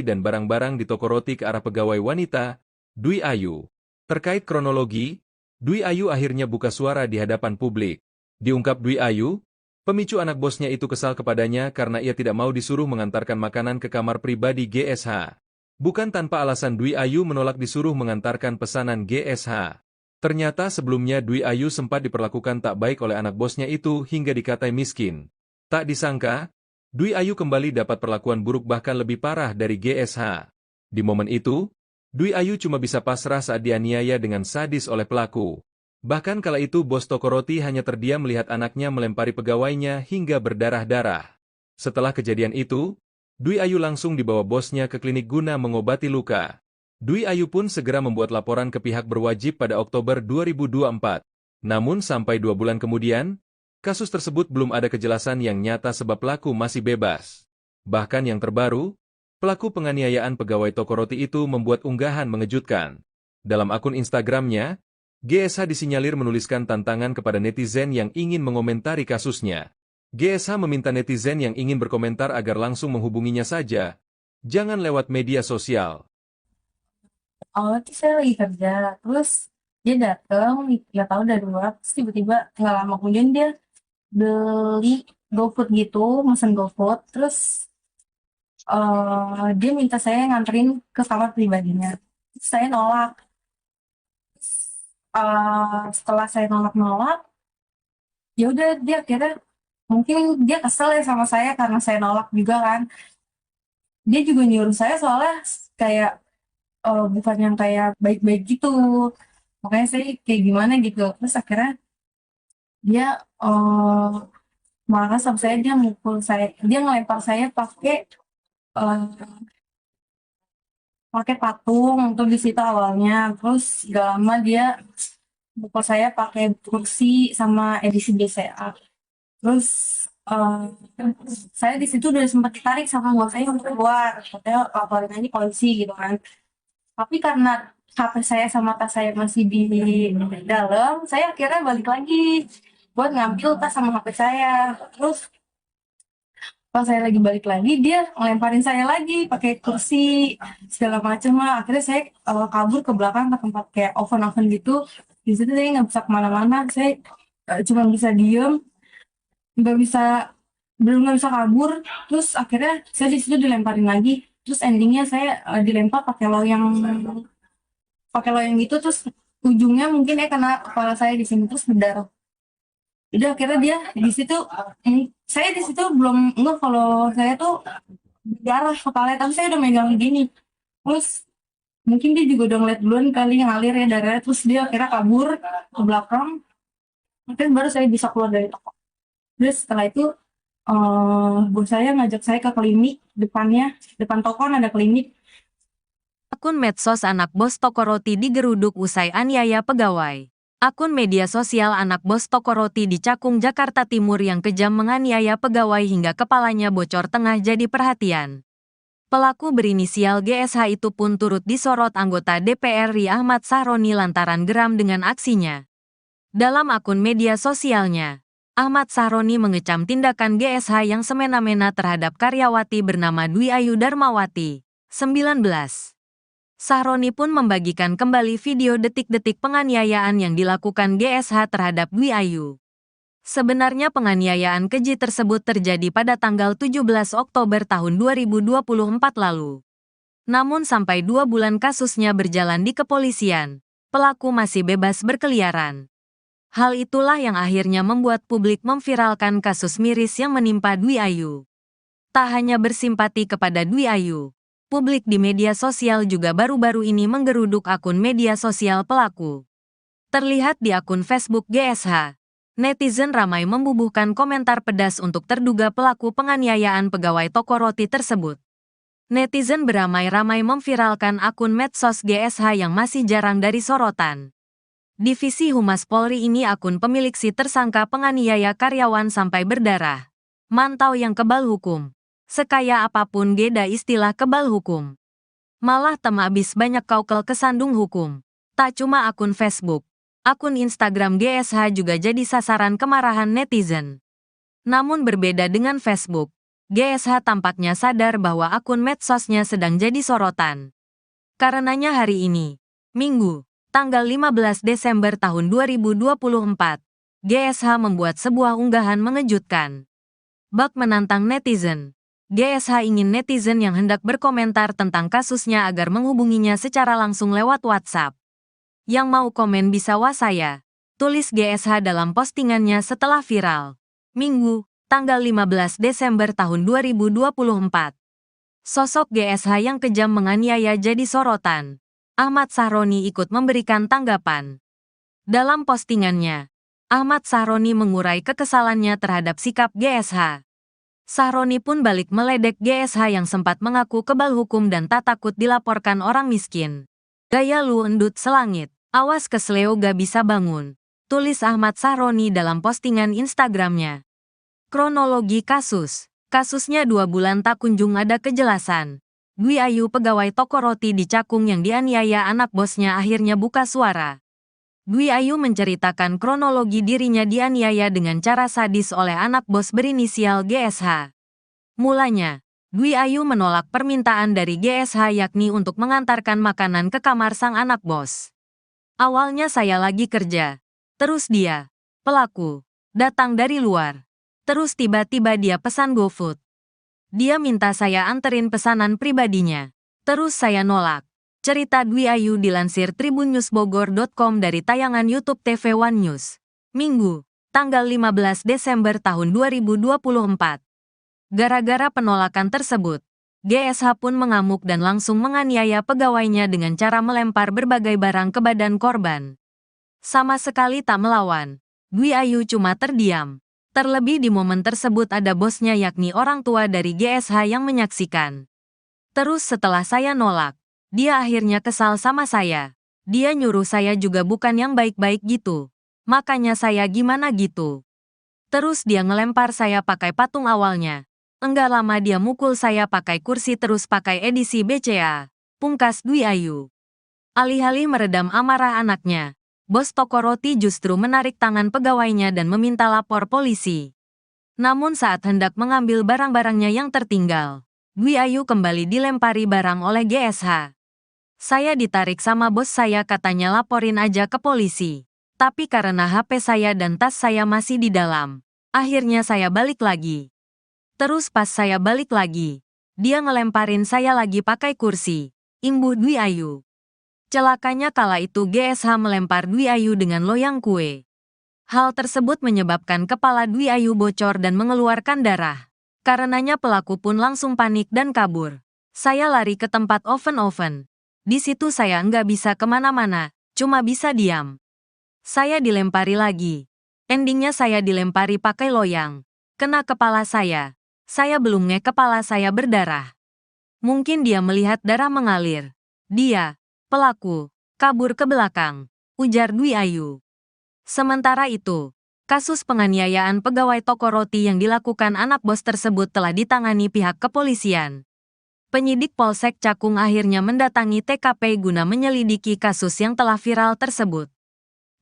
dan barang-barang di toko roti ke arah pegawai wanita, Dwi Ayu. Terkait kronologi, Dwi Ayu akhirnya buka suara di hadapan publik. Diungkap Dwi Ayu, pemicu anak bosnya itu kesal kepadanya karena ia tidak mau disuruh mengantarkan makanan ke kamar pribadi GSH. Bukan tanpa alasan Dwi Ayu menolak disuruh mengantarkan pesanan GSH. Ternyata sebelumnya Dwi Ayu sempat diperlakukan tak baik oleh anak bosnya itu hingga dikatai miskin. Tak disangka, Dwi Ayu kembali dapat perlakuan buruk bahkan lebih parah dari GSH. Di momen itu, Dwi Ayu cuma bisa pasrah saat dianiaya dengan sadis oleh pelaku. Bahkan kala itu bos toko roti hanya terdiam melihat anaknya melempari pegawainya hingga berdarah-darah. Setelah kejadian itu, Dwi Ayu langsung dibawa bosnya ke klinik guna mengobati luka. Dwi Ayu pun segera membuat laporan ke pihak berwajib pada Oktober 2024. Namun sampai 2 bulan kemudian, kasus tersebut belum ada kejelasan yang nyata sebab pelaku masih bebas. Bahkan yang terbaru, pelaku penganiayaan pegawai toko roti itu membuat unggahan mengejutkan. Dalam akun Instagramnya, GSH disinyalir menuliskan tantangan kepada netizen yang ingin mengomentari kasusnya. GSH meminta netizen yang ingin berkomentar agar langsung menghubunginya saja, jangan lewat media sosial. Awalnya tuh saya lagi kerja, terus dia datang, nggak tahu dari luar, terus tiba-tiba nggak lama kemudian dia beli GoFood gitu, mesen GoFood, terus dia minta saya nganterin ke kamar pribadinya. Terus saya nolak. Setelah saya nolak-nolak, ya udah dia akhirnya mungkin dia kesel ya sama saya karena saya nolak juga kan. Dia juga nyuruh saya soalnya kayak bukan yang kayak baik-baik gitu. Makanya saya kayak gimana gitu. Terus akhirnya dia marah sama saya, dia mukul saya, dia ngelempar saya eh, pakai patung untuk di situ awalnya. Terus gak lama dia mukul saya pakai kursi sama edisi BCA. Terus eh, saya di situ udah sempat ditarik sama bos saya untuk keluar, katanya laporin aja polisi gitu kan. Tapi karena HP saya sama tas saya masih di dalam, saya akhirnya balik lagi buat ngambil tas sama HP saya. Terus pas saya lagi balik lagi, dia ngelemparin saya lagi pakai kursi segala macam lah. Akhirnya saya kabur ke belakang ke tempat kayak oven-oven gitu. Di situ saya nggak bisa kemana-mana. Saya cuma bisa diem, nggak bisa, belum nggak bisa kabur. Terus akhirnya saya di situ dilemparin lagi. Terus endingnya saya dilempar pakai loyang gitu. Terus ujungnya mungkin kena kepala saya di sini terus berdarah. Udah akhirnya dia di situ, saya di situ belum nggak kalau saya tuh darah kepala, tapi saya udah megang gini. Terus mungkin dia juga udah ngeliat duluan kali ngalir ya darahnya, terus dia akhirnya kabur ke belakang. Mungkin baru saya bisa keluar dari toko. Terus setelah itu bos saya ngajak saya ke klinik, depan toko kan ada klinik. Akun medsos anak bos toko roti digeruduk usai aniaya pegawai. Akun media sosial anak bos toko roti di Cakung, Jakarta Timur yang kejam menganiaya pegawai hingga kepalanya bocor tengah jadi perhatian. Pelaku berinisial GSH itu pun turut disorot anggota DPR RI Ahmad Sahroni lantaran geram dengan aksinya. Dalam akun media sosialnya, Ahmad Sahroni mengecam tindakan GSH yang semena-mena terhadap karyawati bernama Dwi Ayu Darmawati, 19. Sahroni pun membagikan kembali video detik-detik penganiayaan yang dilakukan GSH terhadap Dwi Ayu. Sebenarnya penganiayaan keji tersebut terjadi pada tanggal 17 Oktober tahun 2024 lalu. Namun sampai 2 bulan kasusnya berjalan di kepolisian, pelaku masih bebas berkeliaran. Hal itulah yang akhirnya membuat publik memviralkan kasus miris yang menimpa Dwi Ayu. Tak hanya bersimpati kepada Dwi Ayu, publik di media sosial juga baru-baru ini menggeruduk akun media sosial pelaku. Terlihat di akun Facebook GSH, netizen ramai membubuhkan komentar pedas untuk terduga pelaku penganiayaan pegawai toko roti tersebut. Netizen beramai-ramai memviralkan akun medsos GSH yang masih jarang dari sorotan. Divisi Humas Polri ini akun pemilik si tersangka penganiaya karyawan sampai berdarah. Mantau yang kebal hukum. Sekaya apapun geda istilah kebal hukum. Malah temabis banyak kaukel kesandung hukum. Tak cuma akun Facebook, akun Instagram GSH juga jadi sasaran kemarahan netizen. Namun berbeda dengan Facebook, GSH tampaknya sadar bahwa akun medsosnya sedang jadi sorotan. Karenanya hari ini, Minggu, tanggal 15 Desember tahun 2024, GSH membuat sebuah unggahan mengejutkan. Bak menantang netizen. GSH ingin netizen yang hendak berkomentar tentang kasusnya agar menghubunginya secara langsung lewat WhatsApp. Yang mau komen bisa saya. Tulis GSH dalam postingannya setelah viral. Minggu, tanggal 15 Desember tahun 2024. Sosok GSH yang kejam menganiaya jadi sorotan. Ahmad Sahroni ikut memberikan tanggapan. Dalam postingannya, Ahmad Sahroni mengurai kekesalannya terhadap sikap GSH. Sahroni pun balik meledek GSH yang sempat mengaku kebal hukum dan tak takut dilaporkan orang miskin. Gaya lu endut selangit, awas kesleo gak bisa bangun. Tulis Ahmad Sahroni dalam postingan Instagramnya. Kronologi kasus. Kasusnya 2 bulan tak kunjung ada kejelasan. Dwi Ayu pegawai toko roti di Cakung yang dianiaya anak bosnya akhirnya buka suara. Dwi Ayu menceritakan kronologi dirinya dianiaya dengan cara sadis oleh anak bos berinisial GSH. Mulanya, Dwi Ayu menolak permintaan dari GSH yakni untuk mengantarkan makanan ke kamar sang anak bos. Awalnya saya lagi kerja. Terus dia, pelaku, datang dari luar. Terus tiba-tiba dia pesan GoFood. Dia minta saya anterin pesanan pribadinya. Terus saya nolak. Cerita Dwi Ayu dilansir tribunnewsbogor.com dari tayangan YouTube TV One News. Minggu, tanggal 15 Desember tahun 2024. Gara-gara penolakan tersebut, GSH pun mengamuk dan langsung menganiaya pegawainya dengan cara melempar berbagai barang ke badan korban. Sama sekali tak melawan. Dwi Ayu cuma terdiam. Terlebih di momen tersebut ada bosnya yakni orang tua dari GSH yang menyaksikan. Terus setelah saya nolak, dia akhirnya kesal sama saya. Dia nyuruh saya juga bukan yang baik-baik gitu. Makanya saya gimana gitu. Terus dia ngelempar saya pakai patung awalnya. Enggak lama dia mukul saya pakai kursi terus pakai edisi BCA. Pungkas Dwi Ayu. Alih-alih meredam amarah anaknya, bos toko roti justru menarik tangan pegawainya dan meminta lapor polisi. Namun saat hendak mengambil barang-barangnya yang tertinggal, Dwi Ayu kembali dilempari barang oleh GSH. Saya ditarik sama bos saya katanya laporin aja ke polisi. Tapi karena HP saya dan tas saya masih di dalam, akhirnya saya balik lagi. Terus pas saya balik lagi, dia ngelemparin saya lagi pakai kursi. Imbuh Dwi Ayu. Celakanya kala itu GSH melempar Dwi Ayu dengan loyang kue. Hal tersebut menyebabkan kepala Dwi Ayu bocor dan mengeluarkan darah. Karenanya pelaku pun langsung panik dan kabur. Saya lari ke tempat oven-oven. Di situ saya nggak bisa kemana-mana, cuma bisa diam. Saya dilempari lagi. Endingnya saya dilempari pakai loyang. Kena kepala saya. Saya belum kepala saya berdarah. Mungkin dia melihat darah mengalir. Dia, pelaku, kabur ke belakang, ujar Dwi Ayu. Sementara itu, kasus penganiayaan pegawai toko roti yang dilakukan anak bos tersebut telah ditangani pihak kepolisian. Penyidik Polsek Cakung akhirnya mendatangi TKP guna menyelidiki kasus yang telah viral tersebut.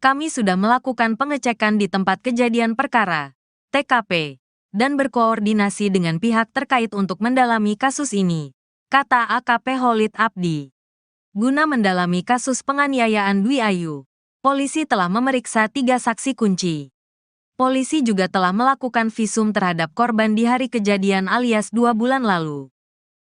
Kami sudah melakukan pengecekan di tempat kejadian perkara, TKP, dan berkoordinasi dengan pihak terkait untuk mendalami kasus ini, kata AKP Holid Abdi. Guna mendalami kasus penganiayaan Dwi Ayu, polisi telah memeriksa 3 saksi kunci. Polisi juga telah melakukan visum terhadap korban di hari kejadian alias 2 bulan lalu.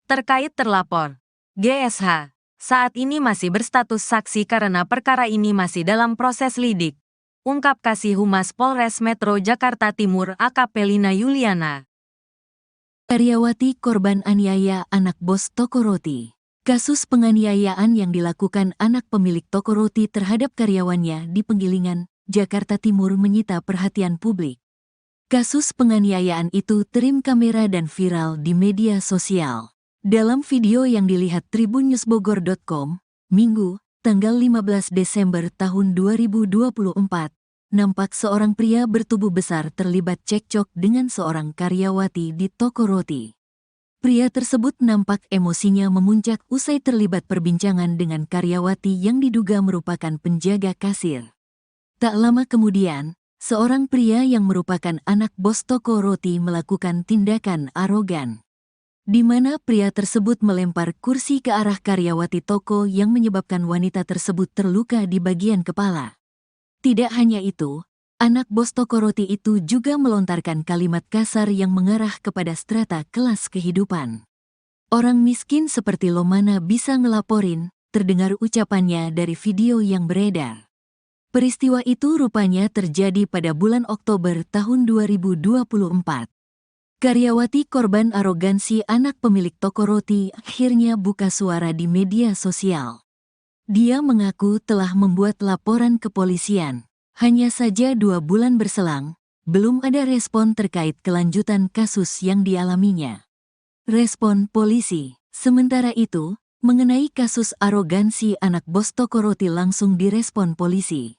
Terkait terlapor, GSH, saat ini masih berstatus saksi karena perkara ini masih dalam proses lidik. Ungkap Kasih Humas Polres Metro Jakarta Timur AKP Lina Yuliana. Karyawati korban aniaya anak bos toko roti. Kasus penganiayaan yang dilakukan anak pemilik toko roti terhadap karyawannya di Penggilingan, Jakarta Timur menyita perhatian publik. Kasus penganiayaan itu terim kamera dan viral di media sosial. Dalam video yang dilihat tribunnewsbogor.com, Minggu, tanggal 15 Desember tahun 2024, nampak seorang pria bertubuh besar terlibat cekcok dengan seorang karyawati di toko roti. Pria tersebut nampak emosinya memuncak usai terlibat perbincangan dengan karyawati yang diduga merupakan penjaga kasir. Tak lama kemudian, Seorang pria yang merupakan anak bos toko roti melakukan tindakan arogan, di mana pria tersebut melempar kursi ke arah karyawati toko yang menyebabkan wanita tersebut terluka di bagian kepala. Tidak hanya itu, anak bos toko roti itu juga melontarkan kalimat kasar yang mengarah kepada strata kelas kehidupan. Orang miskin seperti lo mana bisa ngelaporin, terdengar ucapannya dari video yang beredar. Peristiwa itu rupanya terjadi pada bulan Oktober tahun 2024. Karyawati korban arogansi anak pemilik toko roti akhirnya buka suara di media sosial. Dia mengaku telah membuat laporan ke kepolisian. Hanya saja 2 bulan berselang, belum ada respon terkait kelanjutan kasus yang dialaminya. Respon polisi, sementara itu, mengenai kasus arogansi anak bos toko roti langsung direspon polisi.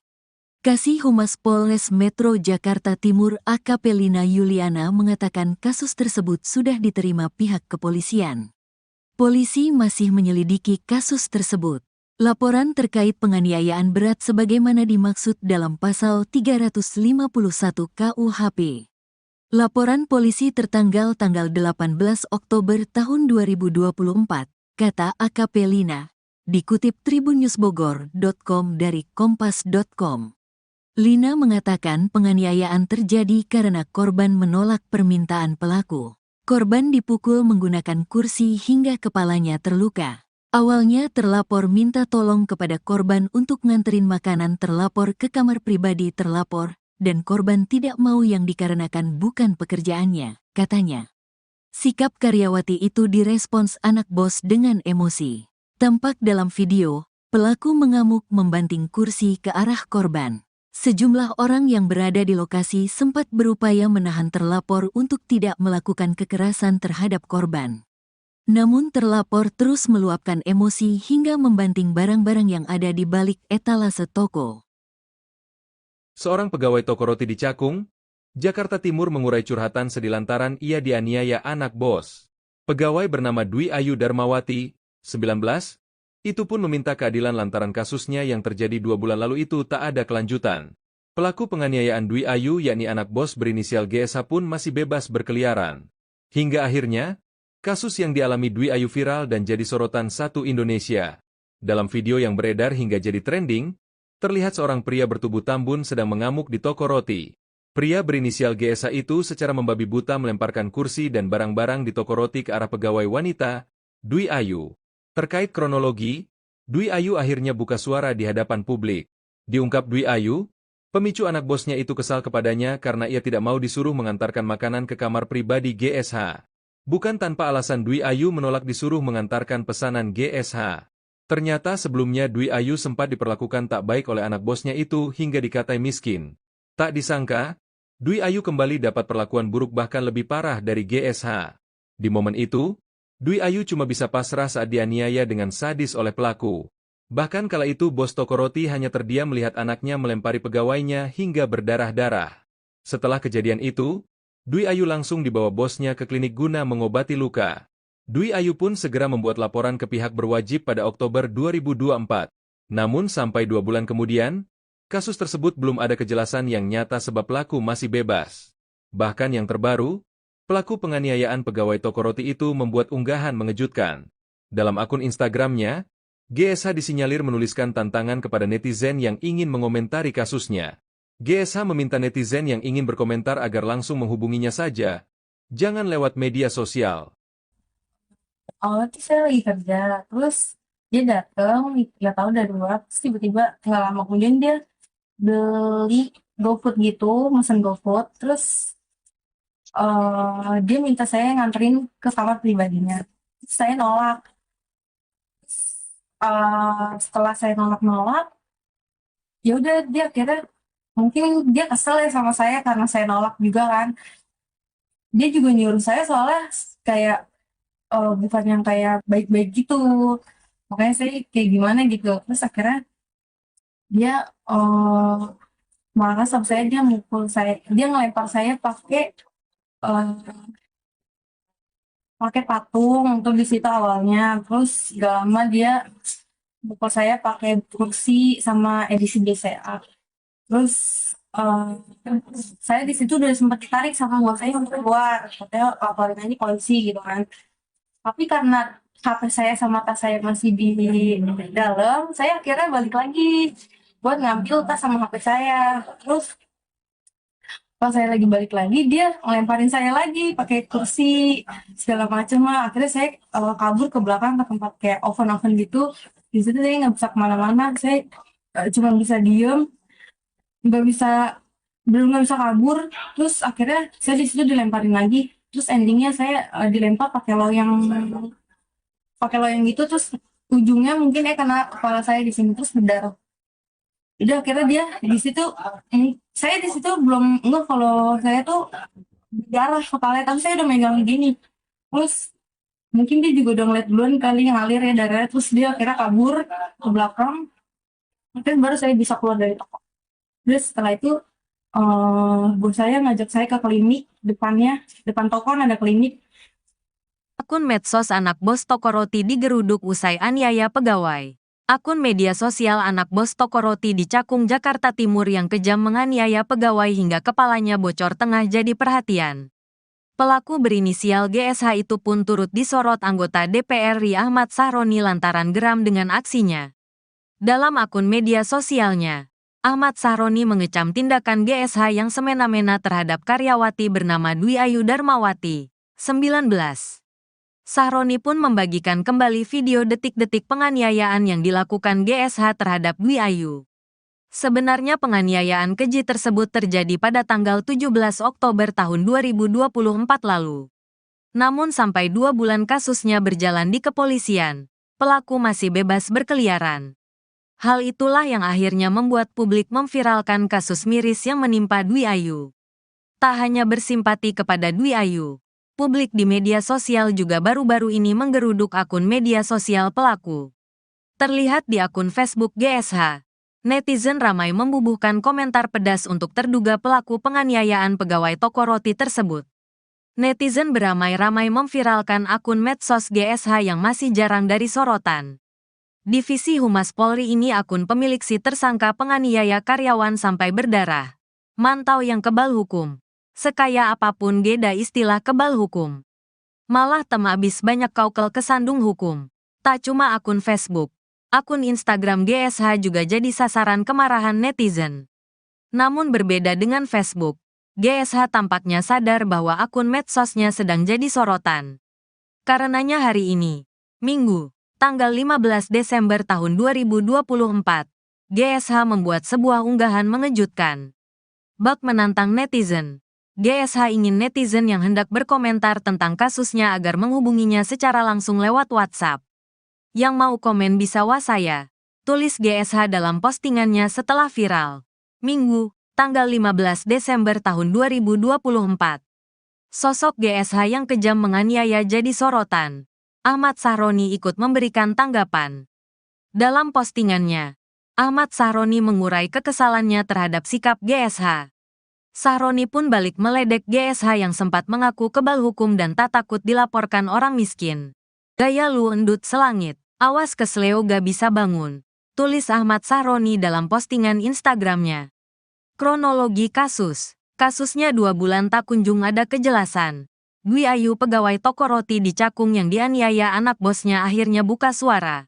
Kasih Humas Polres Metro Jakarta Timur AKP Lina Yuliana mengatakan kasus tersebut sudah diterima pihak kepolisian. Polisi masih menyelidiki kasus tersebut. Laporan terkait penganiayaan berat sebagaimana dimaksud dalam pasal 351 KUHP. Laporan polisi tertanggal tanggal 18 Oktober tahun 2024, kata AKP Lina, dikutip tribunnewsbogor.com dari kompas.com. Lina mengatakan penganiayaan terjadi karena korban menolak permintaan pelaku. Korban dipukul menggunakan kursi hingga kepalanya terluka. Awalnya terlapor minta tolong kepada korban untuk nganterin makanan terlapor ke kamar pribadi terlapor, dan korban tidak mau yang dikarenakan bukan pekerjaannya, katanya. Sikap karyawati itu direspons anak bos dengan emosi. Tampak dalam video, pelaku mengamuk membanting kursi ke arah korban. Sejumlah orang yang berada di lokasi sempat berupaya menahan terlapor untuk tidak melakukan kekerasan terhadap korban. Namun terlapor terus meluapkan emosi hingga membanting barang-barang yang ada di balik etalase toko. Seorang pegawai toko roti di Cakung, Jakarta Timur mengurai curhatan sedih lantaran ia dianiaya anak bos. Pegawai bernama Dwi Ayu Darmawati, 19, itu pun meminta keadilan lantaran kasusnya yang terjadi 2 bulan lalu itu tak ada kelanjutan. Pelaku penganiayaan Dwi Ayu yakni anak bos berinisial GSH pun masih bebas berkeliaran. Hingga akhirnya, kasus yang dialami Dwi Ayu viral dan jadi sorotan satu Indonesia. Dalam video yang beredar hingga jadi trending, terlihat seorang pria bertubuh tambun sedang mengamuk di toko roti. Pria berinisial GSH itu secara membabi buta melemparkan kursi dan barang-barang di toko roti ke arah pegawai wanita, Dwi Ayu. Terkait kronologi, Dwi Ayu akhirnya buka suara di hadapan publik. Diungkap Dwi Ayu, pemicu anak bosnya itu kesal kepadanya karena ia tidak mau disuruh mengantarkan makanan ke kamar pribadi GSH. Bukan tanpa alasan Dwi Ayu menolak disuruh mengantarkan pesanan GSH. Ternyata sebelumnya Dwi Ayu sempat diperlakukan tak baik oleh anak bosnya itu hingga dikatai miskin. Tak disangka, Dwi Ayu kembali dapat perlakuan buruk bahkan lebih parah dari GSH. Di momen itu, Dwi Ayu cuma bisa pasrah saat dianiaya dengan sadis oleh pelaku. Bahkan kala itu bos toko roti hanya terdiam melihat anaknya melempari pegawainya hingga berdarah-darah. Setelah kejadian itu, Dwi Ayu langsung dibawa bosnya ke klinik guna mengobati luka. Dwi Ayu pun segera membuat laporan ke pihak berwajib pada Oktober 2024. Namun sampai 2 bulan kemudian, kasus tersebut belum ada kejelasan yang nyata sebab pelaku masih bebas. Bahkan yang terbaru, pelaku penganiayaan pegawai toko roti itu membuat unggahan mengejutkan. Dalam akun Instagramnya, GSH disinyalir menuliskan tantangan kepada netizen yang ingin mengomentari kasusnya. GSH meminta netizen yang ingin berkomentar agar langsung menghubunginya saja. Jangan lewat media sosial. Awalnya tuh saya lagi kerja, terus dia datang, nggak tahu dari luar, terus tiba-tiba nggak lama kemudian dia beli GoFood gitu, mesen GoFood, terus dia minta saya nganterin ke kamar pribadinya. Terus saya nolak. Setelah saya nolak-nolak, ya udah dia akhirnya mungkin dia kesel ya sama saya karena saya nolak juga kan. Dia juga nyuruh saya soalnya kayak bukan yang kayak baik-baik gitu. Makanya saya kayak gimana gitu. Terus akhirnya dia marah sama saya, dia mukul saya, dia ngelempar saya eh, pakai patung untuk di situ awalnya. Terus gak lama dia mukul saya pakai kursi sama edisi BCA. Terus eh, saya di situ udah sempat ditarik sama bos saya untuk keluar, katanya laporin aja polisi gitu kan. Tapi karena HP saya sama tas saya masih di dalam, saya akhirnya balik lagi buat ngambil tas sama HP saya. Terus pas saya lagi balik lagi, dia ngelemparin saya lagi pakai kursi segala macem lah. Akhirnya saya kabur ke belakang ke tempat kayak oven-oven gitu. Di situ saya nggak bisa kemana-mana. Saya cuma bisa diem, nggak bisa belum nggak bisa kabur. Terus akhirnya saya di situ dilemparin lagi. Terus endingnya saya dilempar pakai loyang gitu. Terus ujungnya mungkin kena kepala saya di sini terus berdarah. Udah akhirnya dia di situ, saya di situ belum enggak kalau saya tuh berdarah kepala, tapi saya udah megang gini. Terus mungkin dia juga udah ngeliat duluan kali ngalir ya darahnya, terus dia akhirnya kabur ke belakang. Mungkin baru saya bisa keluar dari toko. Terus setelah itu bos saya ngajak saya ke klinik depan toko kan ada klinik. Akun medsos anak bos toko roti digeruduk usai aniaya pegawai. Akun media sosial anak bos toko roti di Cakung, Jakarta Timur yang kejam menganiaya pegawai hingga kepalanya bocor tengah jadi perhatian. Pelaku berinisial GSH itu pun turut disorot anggota DPR RI Ahmad Sahroni lantaran geram dengan aksinya. Dalam akun media sosialnya, Ahmad Sahroni mengecam tindakan GSH yang semena-mena terhadap karyawati bernama Dwi Ayu Darmawati, 19. Sahroni pun membagikan kembali video detik-detik penganiayaan yang dilakukan GSH terhadap Dwi Ayu. Sebenarnya penganiayaan keji tersebut terjadi pada tanggal 17 Oktober tahun 2024 lalu. Namun sampai 2 bulan kasusnya berjalan di kepolisian, pelaku masih bebas berkeliaran. Hal itulah yang akhirnya membuat publik memviralkan kasus miris yang menimpa Dwi Ayu. Tak hanya bersimpati kepada Dwi Ayu, publik di media sosial juga baru-baru ini menggeruduk akun media sosial pelaku. Terlihat di akun Facebook GSH, netizen ramai membubuhkan komentar pedas untuk terduga pelaku penganiayaan pegawai toko roti tersebut. Netizen beramai-ramai memviralkan akun medsos GSH yang masih jarang dari sorotan. Divisi Humas Polri ini akun pemilik si tersangka penganiaya karyawan sampai berdarah. Mantau yang kebal hukum. Sekaya apapun geda istilah kebal hukum. Malah temabis banyak kaukel kesandung hukum. Tak cuma akun Facebook, akun Instagram GSH juga jadi sasaran kemarahan netizen. Namun berbeda dengan Facebook, GSH tampaknya sadar bahwa akun medsosnya sedang jadi sorotan. Karenanya hari ini, Minggu, tanggal 15 Desember tahun 2024, GSH membuat sebuah unggahan mengejutkan. Bak menantang netizen. GSH ingin netizen yang hendak berkomentar tentang kasusnya agar menghubunginya secara langsung lewat WhatsApp. Yang mau komen bisa saya, tulis GSH dalam postingannya setelah viral. Minggu, tanggal 15 Desember tahun 2024. Sosok GSH yang kejam menganiaya jadi sorotan. Ahmad Sahroni ikut memberikan tanggapan. Dalam postingannya, Ahmad Sahroni mengurai kekesalannya terhadap sikap GSH. Sahroni pun balik meledek GSH yang sempat mengaku kebal hukum dan tak takut dilaporkan orang miskin. Gaya lu endut selangit, awas kesleo gak bisa bangun, tulis Ahmad Sahroni dalam postingan Instagramnya. Kronologi kasus. Kasusnya 2 bulan tak kunjung ada kejelasan. Dwi Ayu pegawai toko roti di Cakung yang dianiaya anak bosnya akhirnya buka suara.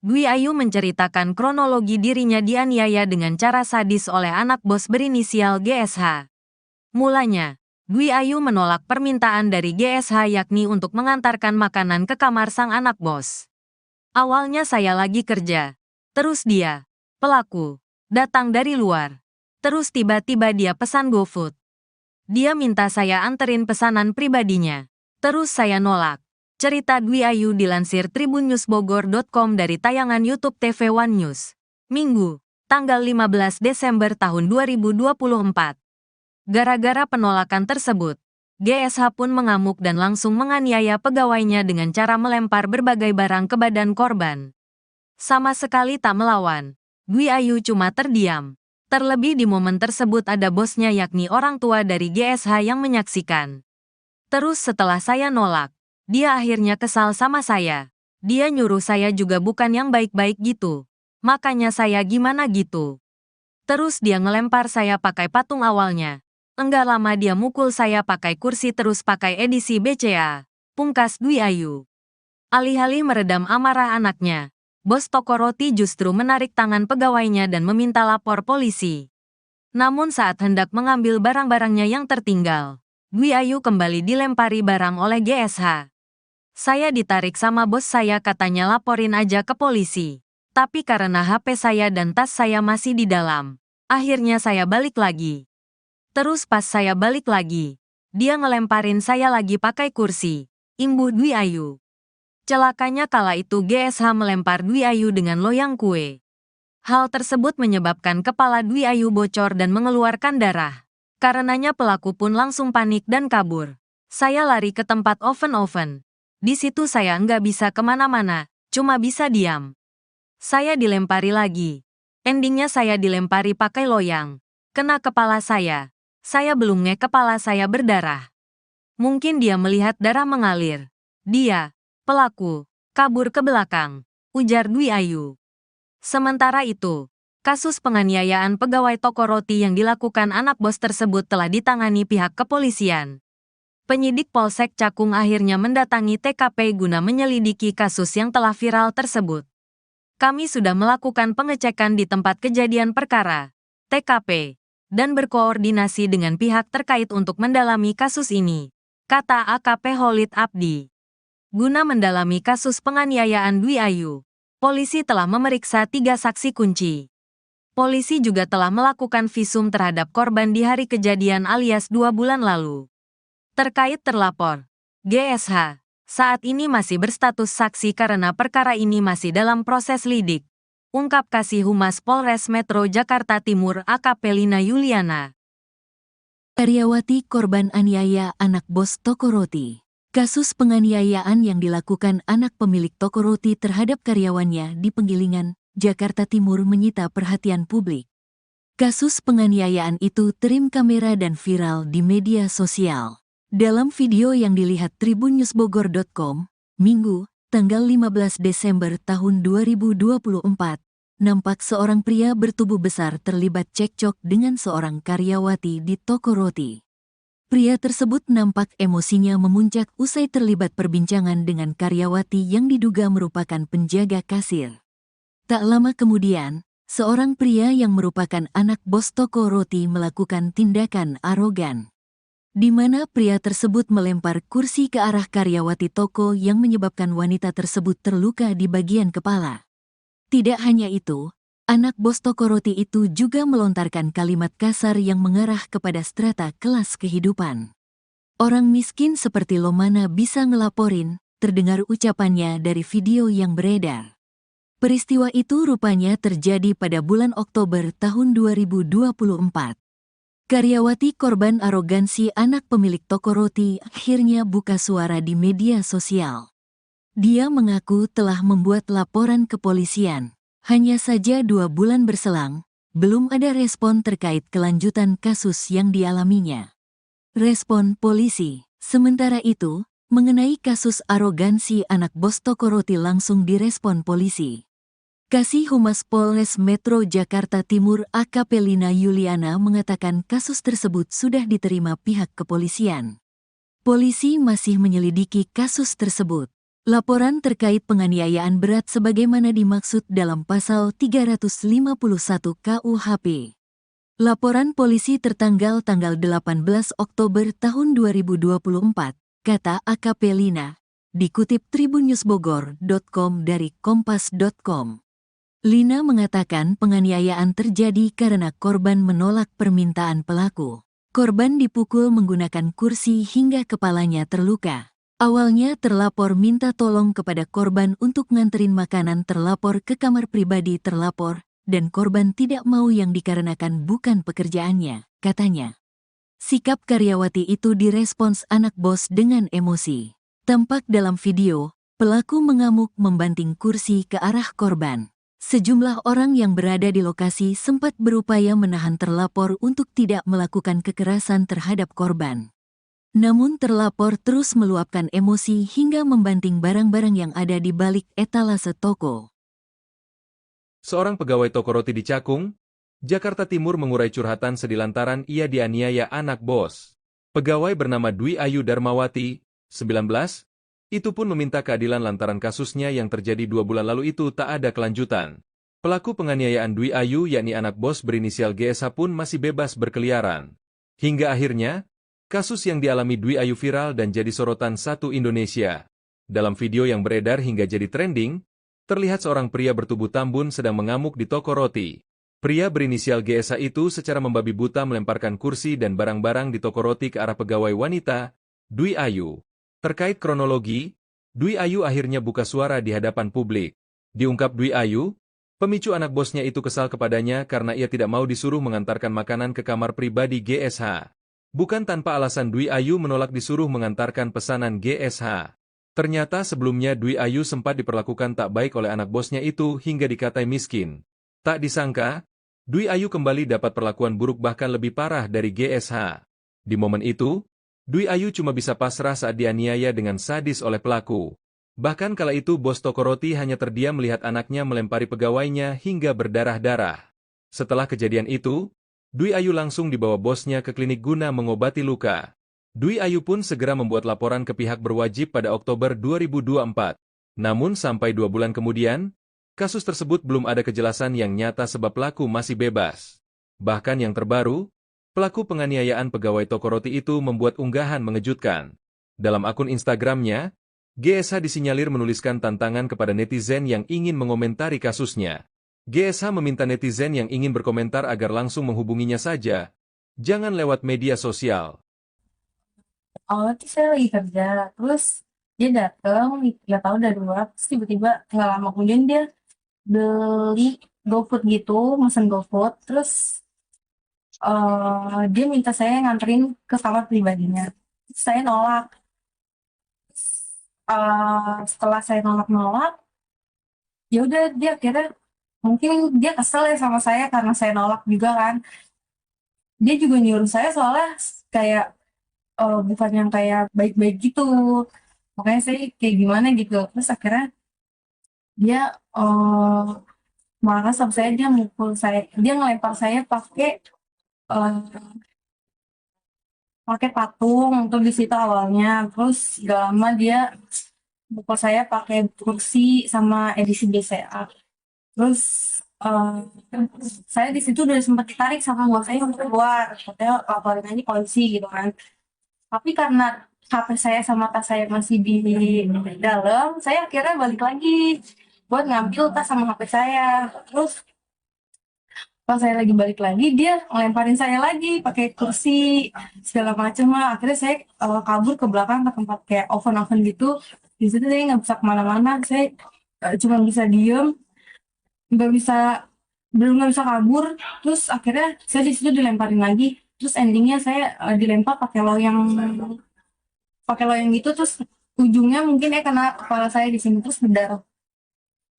Dwi Ayu menceritakan kronologi dirinya dianiaya dengan cara sadis oleh anak bos berinisial GSH. Mulanya, Dwi Ayu menolak permintaan dari GSH yakni untuk mengantarkan makanan ke kamar sang anak bos. Awalnya saya lagi kerja. Terus dia, pelaku, datang dari luar. Terus tiba-tiba dia pesan GoFood. Dia minta saya anterin pesanan pribadinya. Terus saya nolak. Cerita Dwi Ayu dilansir tribunNewsBogor.com dari tayangan YouTube TV One News. Minggu, tanggal 15 Desember tahun 2024. Gara-gara penolakan tersebut, GSH pun mengamuk dan langsung menganiaya pegawainya dengan cara melempar berbagai barang ke badan korban. Sama sekali tak melawan, Dwi Ayu cuma terdiam. Terlebih di momen tersebut ada bosnya yakni orang tua dari GSH yang menyaksikan. Terus setelah saya nolak, dia akhirnya kesal sama saya. Dia nyuruh saya juga bukan yang baik-baik gitu. Makanya saya gimana gitu. Terus dia ngelempar saya pakai patung awalnya. Enggak lama dia mukul saya pakai kursi terus pakai edisi BCA. Pungkas Dwi Ayu. Alih-alih meredam amarah anaknya, bos toko roti justru menarik tangan pegawainya dan meminta lapor polisi. Namun saat hendak mengambil barang-barangnya yang tertinggal, Dwi Ayu kembali dilempari barang oleh GSH. Saya ditarik sama bos saya, katanya laporin aja ke polisi. Tapi karena HP saya dan tas saya masih di dalam, akhirnya saya balik lagi. Terus pas saya balik lagi, dia ngelemparin saya lagi pakai kursi. Imbuh Dwi Ayu. Celakanya kala itu GSH melempar Dwi Ayu dengan loyang kue. Hal tersebut menyebabkan kepala Dwi Ayu bocor dan mengeluarkan darah. Karenanya pelaku pun langsung panik dan kabur. Saya lari ke tempat oven-oven. Di situ saya nggak bisa kemana-mana, cuma bisa diam. Saya dilempari lagi. Endingnya saya dilempari pakai loyang. Kena kepala saya. Saya belum kepala saya berdarah. Mungkin dia melihat darah mengalir. Dia, pelaku, kabur ke belakang, ujar Dwi Ayu. Sementara itu, kasus penganiayaan pegawai toko roti yang dilakukan anak bos tersebut telah ditangani pihak kepolisian. Penyidik Polsek Cakung akhirnya mendatangi TKP guna menyelidiki kasus yang telah viral tersebut. Kami sudah melakukan pengecekan di tempat kejadian perkara, TKP, dan berkoordinasi dengan pihak terkait untuk mendalami kasus ini, kata AKP Holid Abdi. Guna mendalami kasus penganiayaan Dwi Ayu, polisi telah memeriksa 3 saksi kunci. Polisi juga telah melakukan visum terhadap korban di hari kejadian alias 2 bulan lalu. Terkait terlapor, GSH saat ini masih berstatus saksi karena perkara ini masih dalam proses lidik, ungkap Kasih Humas Polres Metro Jakarta Timur AKP Lina Yuliana. Karyawati korban aniaya anak bos toko roti. Kasus penganiayaan yang dilakukan anak pemilik toko roti terhadap karyawannya di Penggilingan, Jakarta Timur menyita perhatian publik. Kasus penganiayaan itu terekam kamera dan viral di media sosial. Dalam video yang dilihat tribunnewsbogor.com, Minggu, tanggal 15 Desember tahun 2024, nampak seorang pria bertubuh besar terlibat cekcok dengan seorang karyawati di toko roti. Pria tersebut nampak emosinya memuncak usai terlibat perbincangan dengan karyawati yang diduga merupakan penjaga kasir. Tak lama kemudian, seorang pria yang merupakan anak bos toko roti melakukan tindakan arogan, di mana pria tersebut melempar kursi ke arah karyawati toko yang menyebabkan wanita tersebut terluka di bagian kepala. Tidak hanya itu, anak bos toko roti itu juga melontarkan kalimat kasar yang mengarah kepada strata kelas kehidupan. Orang miskin seperti lo mana bisa ngelaporin, terdengar ucapannya dari video yang beredar. Peristiwa itu rupanya terjadi pada bulan Oktober tahun 2024. Karyawati korban arogansi anak pemilik toko roti akhirnya buka suara di media sosial. Dia mengaku telah membuat laporan ke kepolisian. Hanya saja 2 bulan berselang, belum ada respon terkait kelanjutan kasus yang dialaminya. Respon polisi, sementara itu, mengenai kasus arogansi anak bos toko roti langsung direspon polisi. Kasih Humas Polres Metro Jakarta Timur AKP Lina Yuliana mengatakan kasus tersebut sudah diterima pihak kepolisian. Polisi masih menyelidiki kasus tersebut. Laporan terkait penganiayaan berat sebagaimana dimaksud dalam pasal 351 KUHP. Laporan polisi tertanggal tanggal 18 Oktober tahun 2024, kata AKP Lina, dikutip tribunnewsbogor.com dari kompas.com. Lina mengatakan penganiayaan terjadi karena korban menolak permintaan pelaku. Korban dipukul menggunakan kursi hingga kepalanya terluka. Awalnya terlapor minta tolong kepada korban untuk nganterin makanan terlapor ke kamar pribadi terlapor, dan korban tidak mau yang dikarenakan bukan pekerjaannya, katanya. Sikap karyawati itu direspons anak bos dengan emosi. Tampak dalam video, pelaku mengamuk membanting kursi ke arah korban. Sejumlah orang yang berada di lokasi sempat berupaya menahan terlapor untuk tidak melakukan kekerasan terhadap korban. Namun terlapor terus meluapkan emosi hingga membanting barang-barang yang ada di balik etalase toko. Seorang pegawai toko roti di Cakung, Jakarta Timur mengurai curhatan sedih lantaran ia dianiaya anak bos. Pegawai bernama Dwi Ayu Darmawati, 19, itu pun meminta keadilan lantaran kasusnya yang terjadi 2 bulan lalu itu tak ada kelanjutan. Pelaku penganiayaan Dwi Ayu yakni anak bos berinisial GSH pun masih bebas berkeliaran. Hingga akhirnya, kasus yang dialami Dwi Ayu viral dan jadi sorotan satu Indonesia. Dalam video yang beredar hingga jadi trending, terlihat seorang pria bertubuh tambun sedang mengamuk di toko roti. Pria berinisial GSH itu secara membabi buta melemparkan kursi dan barang-barang di toko roti ke arah pegawai wanita, Dwi Ayu. Terkait kronologi, Dwi Ayu akhirnya buka suara di hadapan publik. Diungkap Dwi Ayu, pemicu anak bosnya itu kesal kepadanya karena ia tidak mau disuruh mengantarkan makanan ke kamar pribadi GSH. Bukan tanpa alasan Dwi Ayu menolak disuruh mengantarkan pesanan GSH. Ternyata sebelumnya Dwi Ayu sempat diperlakukan tak baik oleh anak bosnya itu hingga dikatai miskin. Tak disangka, Dwi Ayu kembali dapat perlakuan buruk bahkan lebih parah dari GSH. Di momen itu, Dwi Ayu cuma bisa pasrah saat dianiaya dengan sadis oleh pelaku. Bahkan kala itu bos toko roti hanya terdiam melihat anaknya melempari pegawainya hingga berdarah-darah. Setelah kejadian itu, Dwi Ayu langsung dibawa bosnya ke klinik guna mengobati luka. Dwi Ayu pun segera membuat laporan ke pihak berwajib pada Oktober 2024. Namun sampai 2 bulan kemudian, kasus tersebut belum ada kejelasan yang nyata sebab pelaku masih bebas. Bahkan yang terbaru, pelaku penganiayaan pegawai toko roti itu membuat unggahan mengejutkan. Dalam akun Instagramnya, GSH disinyalir menuliskan tantangan kepada netizen yang ingin mengomentari kasusnya. GSH meminta netizen yang ingin berkomentar agar langsung menghubunginya saja, jangan lewat media sosial. Awalnya tuh saya lagi kerja, terus dia datang, nggak tahu dari luar, terus tiba-tiba nggak lama kemudian dia beli GoFood gitu, mesen GoFood, terus dia minta saya nganterin ke kamar pribadinya. Terus saya nolak. Setelah saya nolak, ya udah dia akhirnya mungkin dia kesel ya sama saya karena saya nolak juga kan. Dia juga nyuruh saya soalnya kayak bukan yang kayak baik-baik gitu. Makanya saya kayak gimana gitu. Terus akhirnya dia marah sama saya, dia mukul saya, dia ngelempar saya eh, pakai patung tuh di situ awalnya. Terus gak lama dia mukul saya pakai kursi sama edisi BCA. Terus eh, saya di situ udah sempat ditarik sama bos saya untuk keluar, katanya laporin aja polisi gitu kan. Tapi karena HP saya sama tas saya masih di dalam, saya akhirnya balik lagi buat ngambil tas sama HP saya. Terus pas saya lagi balik lagi, dia ngelemparin saya lagi pakai kursi segala macam lah. Akhirnya saya kabur ke belakang ke tempat kayak oven-oven gitu. Di situ saya nggak bisa kemana-mana. Saya cuma bisa diem, nggak bisa belum nggak bisa kabur. Terus akhirnya saya di situ dilemparin lagi. Terus endingnya saya dilempar pakai loyang gitu. Terus ujungnya mungkin kena kepala saya di sini terus berdarah.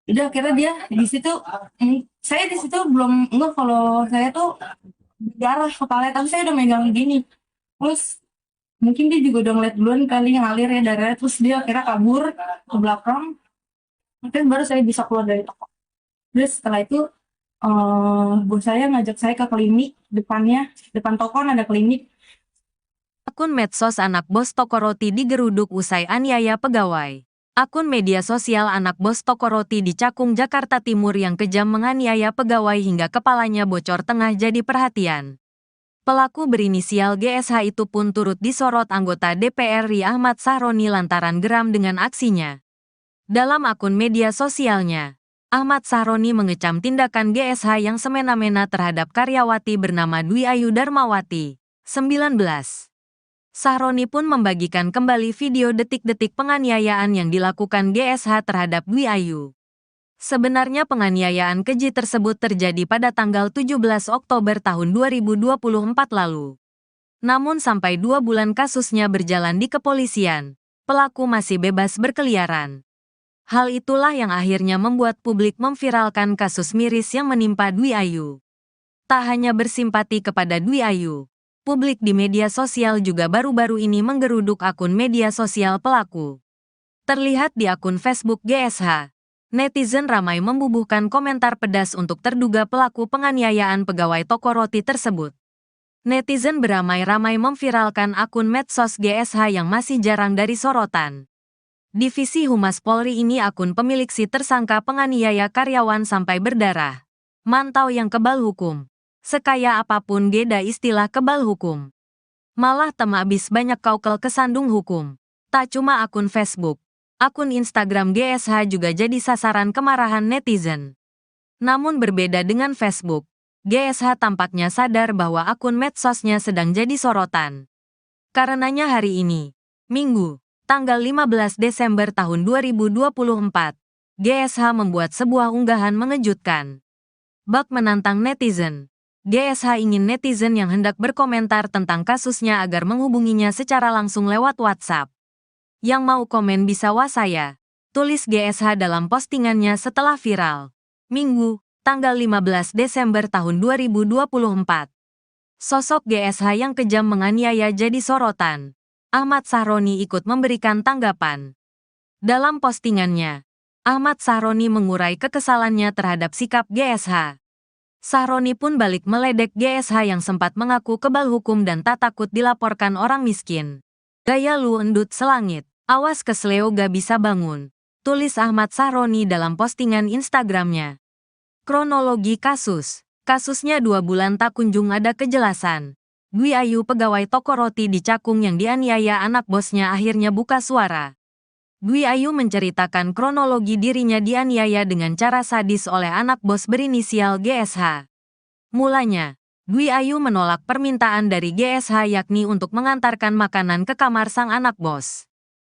Udah akhirnya dia di situ, saya di situ belum enggak kalau saya tuh berdarah kepala, tapi saya udah megang gini. Terus mungkin dia juga udah ngeliat duluan kali ngalir ya darahnya, terus dia akhirnya kabur ke belakang. Mungkin baru saya bisa keluar dari toko. Terus setelah itu bos saya ngajak saya ke klinik depan toko kan ada klinik. Akun medsos anak bos toko roti digeruduk usai aniaya pegawai. Akun media sosial anak bos toko roti di Cakung, Jakarta Timur yang kejam menganiaya pegawai hingga kepalanya bocor tengah jadi perhatian. Pelaku berinisial GSH itu pun turut disorot anggota DPR RI Ahmad Sahroni lantaran geram dengan aksinya. Dalam akun media sosialnya, Ahmad Sahroni mengecam tindakan GSH yang semena-mena terhadap karyawati bernama Dwi Ayu Darmawati, 19. Sahroni pun membagikan kembali video detik-detik penganiayaan yang dilakukan GSH terhadap Dwi Ayu. Sebenarnya penganiayaan keji tersebut terjadi pada tanggal 17 Oktober tahun 2024 lalu. Namun sampai 2 bulan kasusnya berjalan di kepolisian, pelaku masih bebas berkeliaran. Hal itulah yang akhirnya membuat publik memviralkan kasus miris yang menimpa Dwi Ayu. Tak hanya bersimpati kepada Dwi Ayu, publik di media sosial juga baru-baru ini menggeruduk akun media sosial pelaku. Terlihat di akun Facebook GSH, Netizen ramai membubuhkan komentar pedas untuk terduga pelaku penganiayaan pegawai toko roti tersebut. Netizen beramai-ramai memviralkan akun medsos GSH yang masih jarang dari sorotan. Divisi Humas Polri ini akun pemilik si tersangka penganiaya karyawan sampai berdarah. Mantau yang kebal hukum. Sekaya apapun geda istilah kebal hukum. Malah temabis banyak kaukel kesandung hukum. Tak cuma akun Facebook. Akun Instagram GSH juga jadi sasaran kemarahan netizen. Namun berbeda dengan Facebook, GSH tampaknya sadar bahwa akun medsosnya sedang jadi sorotan. Karenanya hari ini, Minggu, tanggal 15 Desember tahun 2024, GSH membuat sebuah unggahan mengejutkan. Bak menantang netizen. GSH ingin netizen yang hendak berkomentar tentang kasusnya agar menghubunginya secara langsung lewat WhatsApp. Yang mau komen bisa saya, tulis GSH dalam postingannya setelah viral. Minggu, tanggal 15 Desember tahun 2024. Sosok GSH yang kejam menganiaya jadi sorotan. Ahmad Sahroni ikut memberikan tanggapan. Dalam postingannya, Ahmad Sahroni mengurai kekesalannya terhadap sikap GSH. Sahroni pun balik meledek GSH yang sempat mengaku kebal hukum dan tak takut dilaporkan orang miskin. Gaya lu endut selangit. Awas kesleo gak bisa bangun, tulis Ahmad Sahroni dalam postingan Instagramnya. Kronologi kasus. Kasusnya 2 bulan tak kunjung ada kejelasan. Dwi Ayu pegawai toko roti di Cakung yang dianiaya anak bosnya akhirnya buka suara. Dwi Ayu menceritakan kronologi dirinya dianiaya dengan cara sadis oleh anak bos berinisial GSH. Mulanya, Dwi Ayu menolak permintaan dari GSH yakni untuk mengantarkan makanan ke kamar sang anak bos.